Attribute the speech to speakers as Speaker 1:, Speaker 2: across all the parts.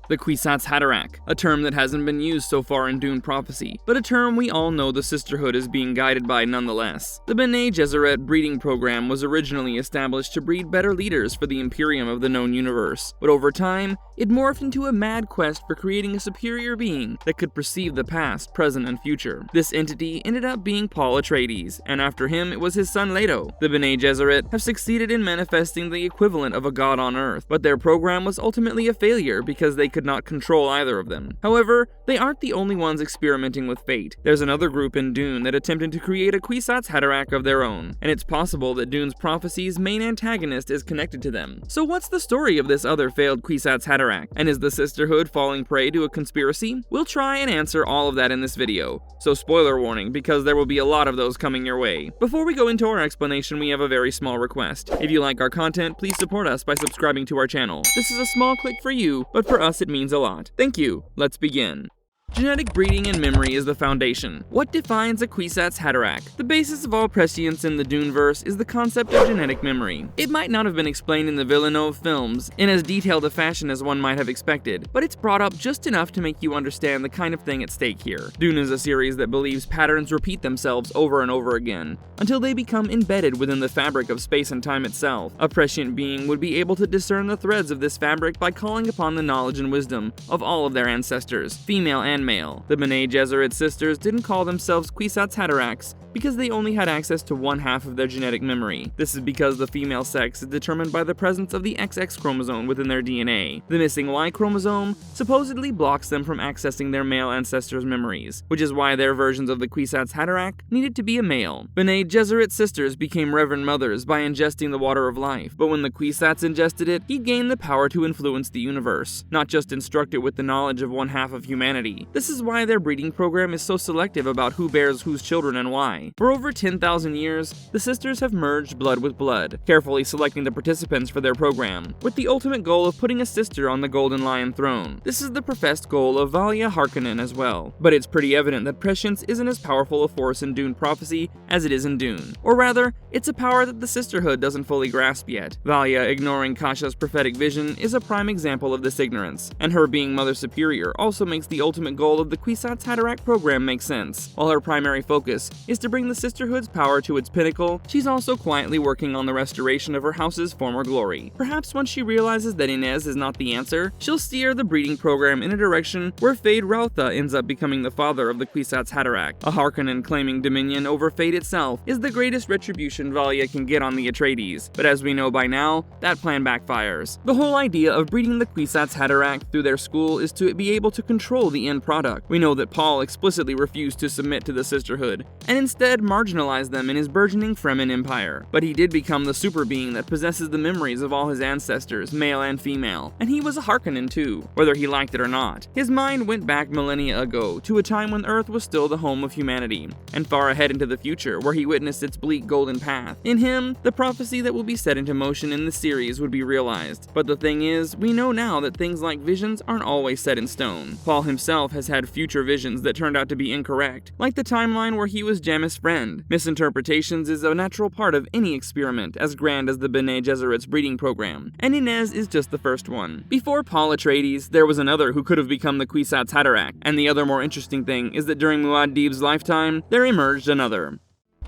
Speaker 1: The Kwisatz Haderach, a term that hasn't been used so far in Dune Prophecy, but a term we all know the Sisterhood is being guided by nonetheless. The Bene Gesserit Breeding Programme was originally established to breed better leaders for the Imperium of the known universe, but over time, it morphed into a mad quest for creating a superior being that could perceive the past, present, and future. This entity ended up being Paul Atreides, and after him it was his son Leto. The Bene Gesserit have succeeded in manifesting the equivalent of a god on Earth, but their program was ultimately a failure because they could not control either of them. However, they aren't the only ones experimenting with fate. There's another group in Dune that attempted to create a Kwisatz Haderach of their own, and it's possible that Dune's Prophecy's main antagonist is connected to them. So what's the story of this other failed Kwisatz Haderach? And is the Sisterhood falling prey to a conspiracy? We'll try and answer all of that in this video, so spoiler warning because there will be a lot of those coming your way. Before we go into our explanation, we have a very small request. If you like our content, please support us by subscribing to our channel. This is a small click for you, but for us it means a lot. Thank you. Let's begin. Genetic breeding and memory is the foundation. What defines a Kwisatz Haderach? The basis of all prescience in the Duneverse is the concept of genetic memory. It might not have been explained in the Villeneuve films in as detailed a fashion as one might have expected, but it's brought up just enough to make you understand the kind of thing at stake here. Dune is a series that believes patterns repeat themselves over and over again, until they become embedded within the fabric of space and time itself. A prescient being would be able to discern the threads of this fabric by calling upon the knowledge and wisdom of all of their ancestors, female and male. The Bene Gesserit sisters didn't call themselves Kwisatz Haderachs because they only had access to one half of their genetic memory. This is because the female sex is determined by the presence of the XX chromosome within their DNA. The missing Y chromosome supposedly blocks them from accessing their male ancestors' memories, which is why their versions of the Kwisatz Haderach needed to be a male. Bene Gesserit sisters became Reverend Mothers by ingesting the water of life, but when the Kwisatz ingested it, he gained the power to influence the universe, not just instruct it with the knowledge of one half of humanity. This is why their breeding program is so selective about who bears whose children and why. For over 10,000 years, the sisters have merged blood with blood, carefully selecting the participants for their program, with the ultimate goal of putting a sister on the Golden Lion throne. This is the professed goal of Valia Harkonnen as well, but it's pretty evident that prescience isn't as powerful a force in Dune Prophecy as it is in Dune. Or rather, it's a power that the Sisterhood doesn't fully grasp yet. Valia ignoring Kasha's prophetic vision is a prime example of this ignorance, and her being Mother Superior also makes the ultimate goal of the Kwisatz Haderach program make sense. While her primary focus is to bring the Sisterhood's power to its pinnacle, she's also quietly working on the restoration of her house's former glory. Perhaps once she realizes that Inez is not the answer, she'll steer the breeding program in a direction where Fade Rautha ends up becoming the father of the Kwisatz Haderach. A Harkonnen claiming dominion over fate itself is the greatest retribution Valia can get on the Atreides, but as we know by now, that plan backfires. The whole idea of breeding the Kwisatz Haderach through their school is to be able to control the end product. We know that Paul explicitly refused to submit to the Sisterhood, and instead marginalized them in his burgeoning Fremen Empire. But he did become the super being that possesses the memories of all his ancestors, male and female, and he was a Harkonnen too, whether he liked it or not. His mind went back millennia ago to a time when Earth was still the home of humanity, and far ahead into the future where he witnessed its bleak golden path. In him, the prophecy that will be set into motion in the series would be realized. But the thing is, we know now that things like visions aren't always set in stone. Paul himself has had future visions that turned out to be incorrect, like the timeline where he was Jamis' friend. Misinterpretations is a natural part of any experiment as grand as the Bene Gesserit's breeding program, and Inez is just the first one. Before Paul Atreides, there was another who could have become the Kwisatz Haderach, and the other more interesting thing is that during Muad'Dib's lifetime, there emerged another.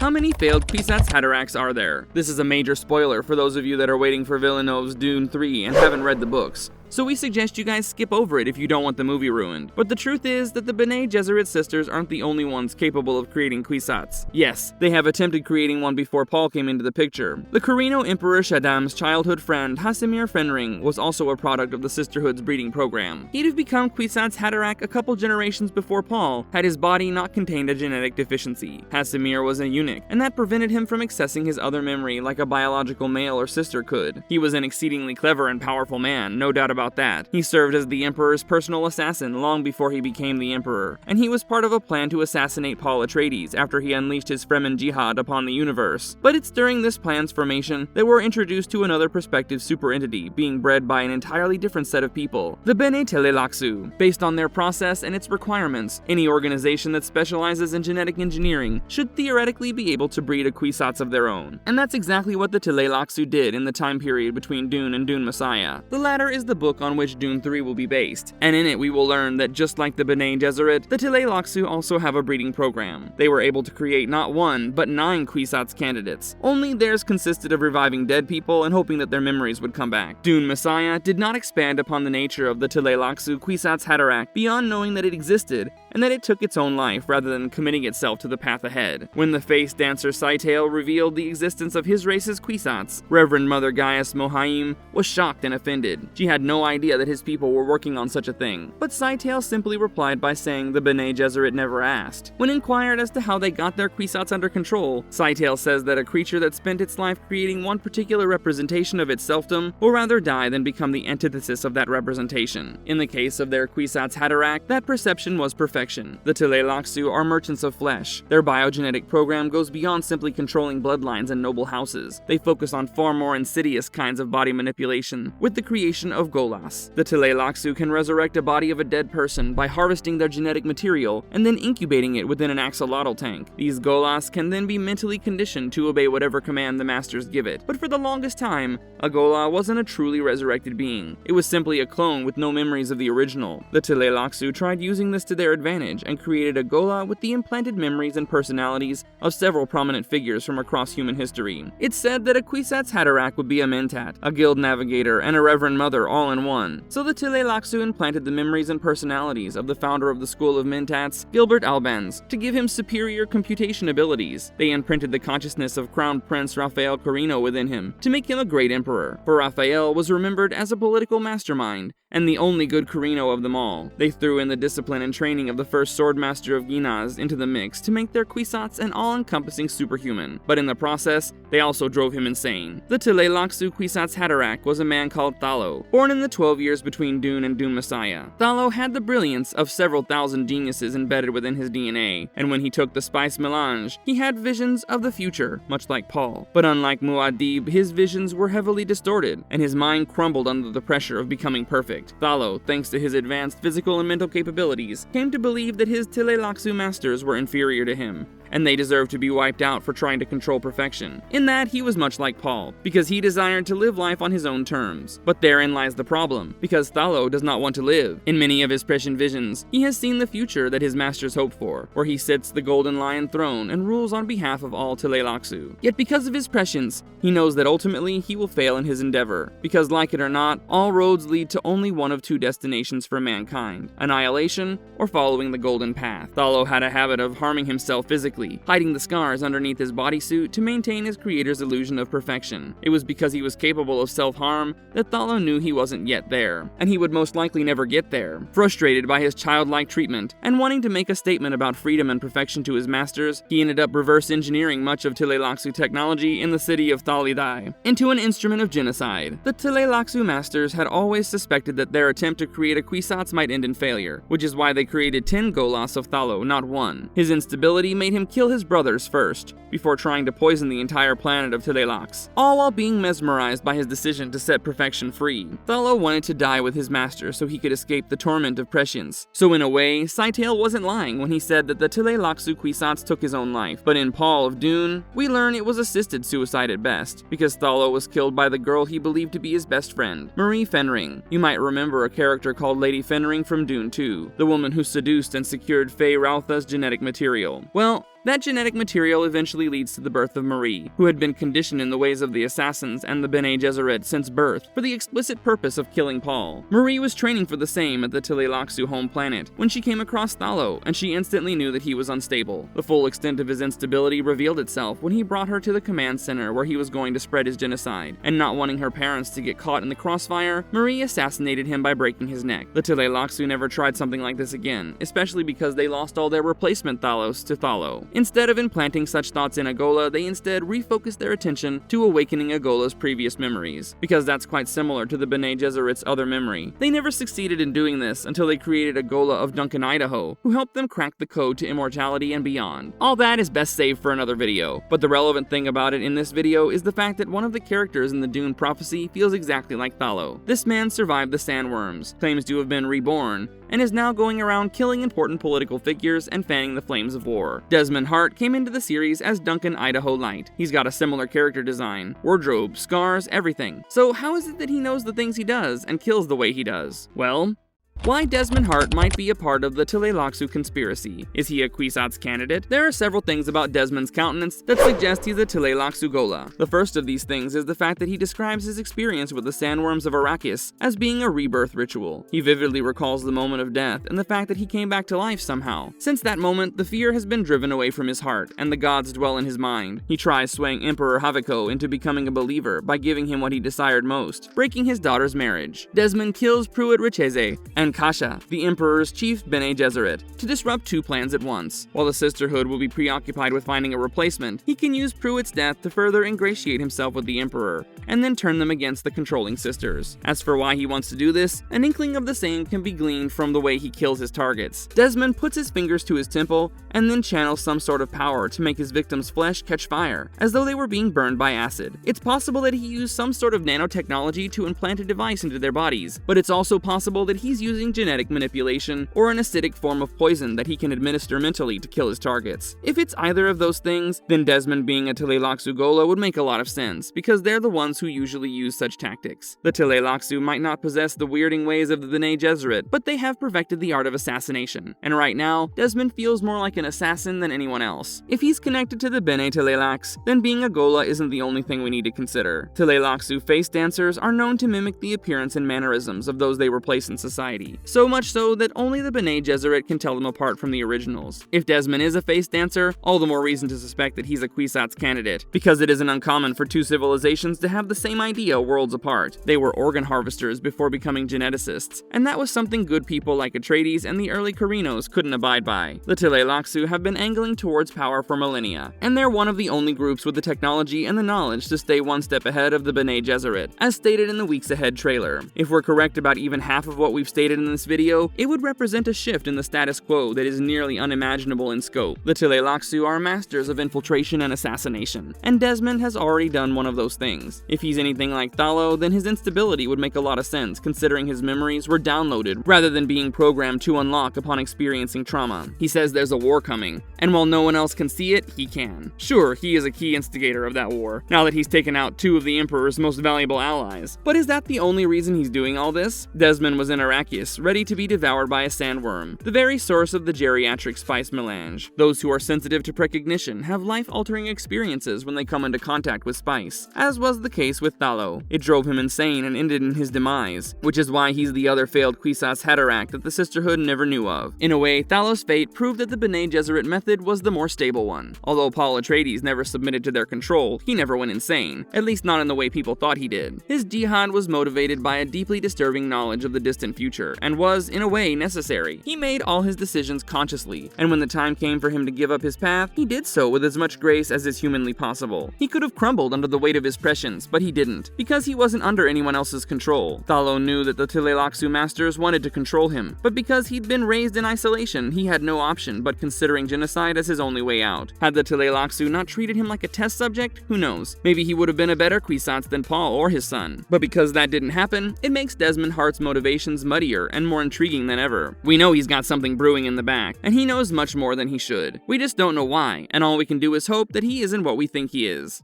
Speaker 1: How many failed Kwisatz Haderachs are there? This is a major spoiler for those of you that are waiting for Villeneuve's Dune 3 and haven't read the books, so we suggest you guys skip over it if you don't want the movie ruined. But the truth is that the Bene Gesserit sisters aren't the only ones capable of creating Kwisatz. Yes, they have attempted creating one before Paul came into the picture. The Corino Emperor Shaddam's childhood friend Hasimir Fenring was also a product of the Sisterhood's breeding program. He'd have become Kwisatz Haderach a couple generations before Paul had his body not contained a genetic deficiency. Hasimir was a eunuch, and that prevented him from accessing his other memory like a biological male or sister could. He was an exceedingly clever and powerful man, no doubt about that. He served as the Emperor's personal assassin long before he became the Emperor, and he was part of a plan to assassinate Paul Atreides after he unleashed his Fremen jihad upon the universe. But it's during this plan's formation that we're introduced to another prospective super entity being bred by an entirely different set of people, the Bene Tleilaxu. Based on their process and its requirements, any organization that specializes in genetic engineering should theoretically be able to breed a Kwisatz of their own. And that's exactly what the Tleilaxu did in the time period between Dune and Dune Messiah. The latter is the book on which Dune 3 will be based, and in it we will learn that just like the Bene Gesserit, the Tleilaxu also have a breeding program. They were able to create not 1, but 9 Kwisatz candidates, only theirs consisted of reviving dead people and hoping that their memories would come back. Dune Messiah did not expand upon the nature of the Tleilaxu Kwisatz Haderach beyond knowing that it existed and that it took its own life rather than committing itself to the path ahead. When the face dancer Scytale revealed the existence of his race's Kwisatz, Reverend Mother Gaius Mohaim was shocked and offended. She had no idea that his people were working on such a thing, but Scytale simply replied by saying the Bene Gesserit never asked. When inquired as to how they got their Kwisatz under control, Scytale says that a creature that spent its life creating one particular representation of its selfdom will rather die than become the antithesis of that representation. In the case of their Kwisatz Haderach, that perception was perfection. The Tleilaxu are merchants of flesh. Their biogenetic program goes beyond simply controlling bloodlines and noble houses. They focus on far more insidious kinds of body manipulation, with the creation of Gholas. The Tleilaxu can resurrect a body of a dead person by harvesting their genetic material and then incubating it within an axolotl tank. These Gholas can then be mentally conditioned to obey whatever command the masters give it. But for the longest time, a Ghola wasn't a truly resurrected being. It was simply a clone with no memories of the original. The Tleilaxu tried using this to their advantage and created a Ghola with the implanted memories and personalities of several prominent figures from across human history. It's said that a Kwisatz Haderach would be a Mentat, a guild navigator, and a Reverend Mother all in one. So the Tleilaxu implanted the memories and personalities of the founder of the School of Mentats, Gilbert Albans, to give him superior computation abilities. They imprinted the consciousness of Crown Prince Raphael Carino within him to make him a great emperor, for Raphael was remembered as a political mastermind and the only good Carino of them all. They threw in the discipline and training of the first swordmaster of Ginaz into the mix to make their Kwisatz an all-encompassing superhuman, but in the process, they also drove him insane. The Tleilaxu Kwisatz Haderach was a man called Thalo, born in the 12 years between Dune and Dune Messiah. Thalo had the brilliance of several thousand geniuses embedded within his DNA, and when he took the spice melange, he had visions of the future, much like Paul. But unlike Muad'Dib, his visions were heavily distorted, and his mind crumbled under the pressure of becoming perfect. Thalo, thanks to his advanced physical and mental capabilities, came to believe that his Tleilaxu masters were inferior to him, and they deserved to be wiped out for trying to control perfection. In that, he was much like Paul, because he desired to live life on his own terms. But therein lies the problem, because Thalo does not want to live. In many of his prescient visions, he has seen the future that his masters hoped for, where he sits the golden lion throne and rules on behalf of all Tleilaxu. Yet because of his prescience, he knows that ultimately he will fail in his endeavor, because like it or not, all roads lead to only one of two destinations for mankind: annihilation or following the golden path. Thalo had a habit of harming himself physically, hiding the scars underneath his bodysuit to maintain his creator's illusion of perfection. It was because he was capable of self-harm that Thalo knew he wasn't yet there, and he would most likely never get there. Frustrated by his childlike treatment, and wanting to make a statement about freedom and perfection to his masters, he ended up reverse engineering much of Tleilaxu technology in the city of Thalidai into an instrument of genocide. The Tleilaxu masters had always suspected that their attempt to create a Kwisatz might end in failure, which is why they created 10 Gholas of Thalo, not 1. His instability made him kill his brothers first, before trying to poison the entire planet of Tleilax, all while being mesmerized by his decision to set perfection free. Thalo wanted to die with his master so he could escape the torment of prescience. So in a way, Scytale wasn't lying when he said that the Tleilaxu Kwisatz took his own life, but in Paul of Dune, we learn it was assisted suicide at best, because Thalo was killed by the girl he believed to be his best friend, Marie Fenring. You might remember a character called Lady Fenring from Dune 2, the woman who seduced and secured Faye Rautha's genetic material. Well, that genetic material eventually leads to the birth of Marie, who had been conditioned in the ways of the Assassins and the Bene Gesserit since birth for the explicit purpose of killing Paul. Marie was training for the same at the Tleilaxu home planet when she came across Thalo, and she instantly knew that he was unstable. The full extent of his instability revealed itself when he brought her to the command center where he was going to spread his genocide, and not wanting her parents to get caught in the crossfire, Marie assassinated him by breaking his neck. The Tleilaxu never tried something like this again, especially because they lost all their replacement Thalos to Thalo. Instead of implanting such thoughts in a Ghola, they instead refocused their attention to awakening a Ghola's previous memories, because that's quite similar to the Bene Gesserit's other memory. They never succeeded in doing this until they created a Ghola of Duncan, Idaho, who helped them crack the code to immortality and beyond. All that is best saved for another video, but the relevant thing about it in this video is the fact that one of the characters in the Dune Prophecy feels exactly like Thalo. This man survived the sandworms, claims to have been reborn, and is now going around killing important political figures and fanning the flames of war. Desmond Desmond Hart came into the series as Duncan Idaho Light. He's got a similar character design, wardrobe, scars, everything. So how is it that he knows the things he does and kills the way he does? Well, why Desmond Hart might be a part of the Tleilaxu conspiracy. Is he a Kwisatz candidate? There are several things about Desmond's countenance that suggest he's a Tleilaxu Ghola. The first of these things is the fact that he describes his experience with the sandworms of Arrakis as being a rebirth ritual. He vividly recalls the moment of death and the fact that he came back to life somehow. Since that moment, the fear has been driven away from his heart, and the gods dwell in his mind. He tries swaying Emperor Haviko into becoming a believer by giving him what he desired most, breaking his daughter's marriage. Desmond kills Paul Atreides and Kasha, the Emperor's chief Bene Gesserit, to disrupt two plans at once. While the Sisterhood will be preoccupied with finding a replacement, he can use Pruitt's death to further ingratiate himself with the Emperor, and then turn them against the controlling sisters. As for why he wants to do this, an inkling of the same can be gleaned from the way he kills his targets. Desmond puts his fingers to his temple, and then channels some sort of power to make his victims' flesh catch fire, as though they were being burned by acid. It's possible that he used some sort of nanotechnology to implant a device into their bodies, but it's also possible that he's using genetic manipulation or an acidic form of poison that he can administer mentally to kill his targets. If it's either of those things, then Desmond being a Tleilaxu Ghola would make a lot of sense, because they're the ones who usually use such tactics. The Tleilaxu might not possess the weirding ways of the Bene Gesserit, but they have perfected the art of assassination, and right now, Desmond feels more like an assassin than anyone else. If he's connected to the Bene Tleilax, then being a Ghola isn't the only thing we need to consider. Tleilaxu face dancers are known to mimic the appearance and mannerisms of those they replace in society, so much so that only the Bene Gesserit can tell them apart from the originals. If Desmond is a face dancer, all the more reason to suspect that he's a Kwisatz candidate, because it isn't uncommon for two civilizations to have the same idea worlds apart. They were organ harvesters before becoming geneticists, and that was something good people like Atreides and the early Corrinos couldn't abide by. The Tleilaxu have been angling towards power for millennia, and they're one of the only groups with the technology and the knowledge to stay one step ahead of the Bene Gesserit, as stated in the Weeks Ahead trailer. If we're correct about even half of what we've stated in this video, it would represent a shift in the status quo that is nearly unimaginable in scope. The Tleilaxu are masters of infiltration and assassination, and Desmond has already done one of those things. If he's anything like Thalo, then his instability would make a lot of sense, considering his memories were downloaded rather than being programmed to unlock upon experiencing trauma. He says there's a war coming, and while no one else can see it, he can. Sure, he is a key instigator of that war, now that he's taken out two of the Emperor's most valuable allies. But is that the only reason he's doing all this? Desmond was in Arrakis, ready to be devoured by a sandworm, the very source of the geriatric spice melange. Those who are sensitive to precognition have life-altering experiences when they come into contact with spice, as was the case with Thalo. It drove him insane and ended in his demise, which is why he's the other failed Kwisatz Haderach that the Sisterhood never knew of. In a way, Thalo's fate proved that the Bene Gesserit method was the more stable one. Although Paul Atreides never submitted to their control, he never went insane, at least not in the way people thought he did. His jihad was motivated by a deeply disturbing knowledge of the distant future, and was, in a way, necessary. He made all his decisions consciously, and when the time came for him to give up his path, he did so with as much grace as is humanly possible. He could have crumbled under the weight of his prescience, but he didn't, because he wasn't under anyone else's control. Thalo knew that the Tleilaxu masters wanted to control him, but because he'd been raised in isolation, he had no option but considering genocide as his only way out. Had the Tleilaxu not treated him like a test subject, who knows? Maybe he would have been a better Kwisatz than Paul or his son. But because that didn't happen, it makes Desmond Hart's motivations muddier and more intriguing than ever. We know he's got something brewing in the back, and he knows much more than he should. We just don't know why, and all we can do is hope that he isn't what we think he is.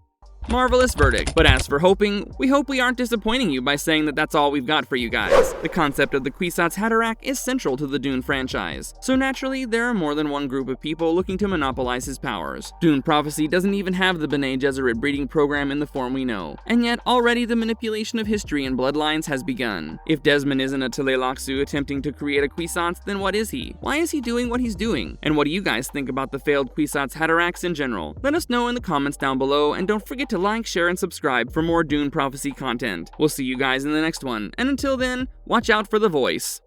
Speaker 1: Marvelous verdict. But as for hoping, we hope we aren't disappointing you by saying that that's all we've got for you guys. The concept of the Kwisatz Haderach is central to the Dune franchise, so naturally there are more than one group of people looking to monopolize his powers. Dune Prophecy doesn't even have the Bene Gesserit Breeding Programme in the form we know, and yet already the manipulation of history and bloodlines has begun. If Desmond isn't a Tleilaxu attempting to create a Kwisatz, then what is he? Why is he doing what he's doing? And what do you guys think about the failed Kwisatz Haderachs in general? Let us know in the comments down below, and don't forget to like, share, and subscribe for more Dune Prophecy content. We'll see you guys in the next one, and until then, watch out for the voice.